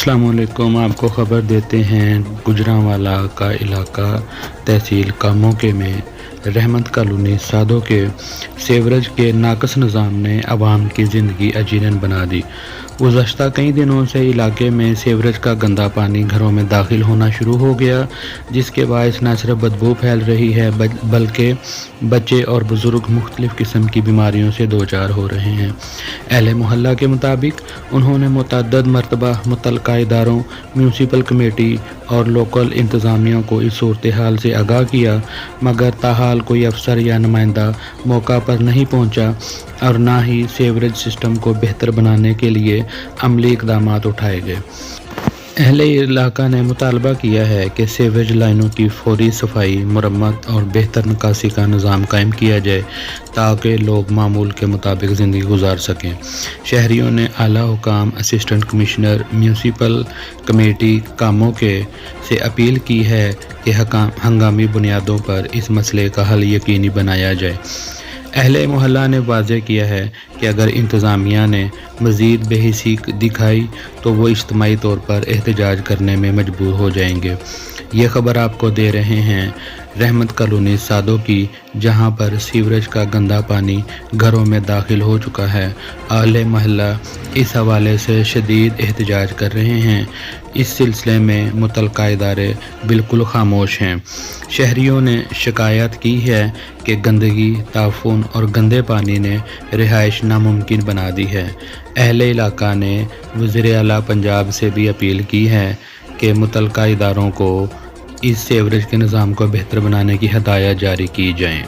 अस्सलाम वालेकुम। आपको ख़बर देते हैं गुजरांवाला का इलाका तहसील कामोके में रहमत कॉलोनी सादों के सीवरेज के नाकस निज़ाम ने आवाम की ज़िंदगी अजीरन बना दी। गुज़श्ता कई दिनों से इलाके में सीवरेज का गंदा पानी घरों में दाखिल होना शुरू हो गया, जिसके बायस न सिर्फ बदबू फैल रही है बल्कि बच्चे और बुज़ुर्ग मुख्तलिफ़ किस्म की बीमारियों से दो चार हो रहे हैं। अहले मोहल्ला के मुताबिक उन्होंने मुतअद्दिद मरतबा मुतल्लिक़ा इदारों, म्यूनसिपल कमेटी और लोकल इंतज़ामिया को इस सूरत हाल से आगाह किया, मगर ताहाल कोई अफसर या नुमाइंदा मौका पर नहीं पहुंचा और ना ही सीवरेज सिस्टम को बेहतर बनाने के लिए अमली इक़दामात उठाए गए। अहले इलाका ने मुतालबा किया है कि सीवरेज लाइनों की फौरी सफाई, मुरम्मत और बेहतर निकासी का निज़ाम कायम किया जाए ताकि लोग मामूल के मुताबिक ज़िंदगी गुजार सकें। शहरियों ने आला हुकाम, असिस्टेंट कमिश्नर, म्यूनसिपल कमेटी कामोके से अपील की है कि हंगामी बुनियादों पर इस मसले का हल यकीनी बनाया जाए। अहले मोहल्ला ने वाज़ेह किया है कि अगर इंतज़ामिया ने मज़ीद बेहिसी दिखाई तो वो इज्तिमाई तौर पर एहतजाज करने में मजबूर हो जाएंगे। ये खबर आपको दे रहे हैं रहमत कॉलोनी सादों की, जहां पर सीवरेज का गंदा पानी घरों में दाखिल हो चुका है। अहले मोहल्ला इस हवाले से शदीद एहतजाज कर रहे हैं। इस सिलसिले में मुतल्लिक़ा इदारे बिल्कुल खामोश हैं। शहरियों ने शिकायत की है कि गंदगी, ताफ़ुन और गंदे पानी ने रिहाइश नामुमकिन बना दी है। अहले इलाका ने वज़ीर आला पंजाब से भी अपील की है कि मुतल्लिक़ा इदारों को इस सीवरेज के निज़ाम को बेहतर बनाने की हदायत जारी की जाएँ।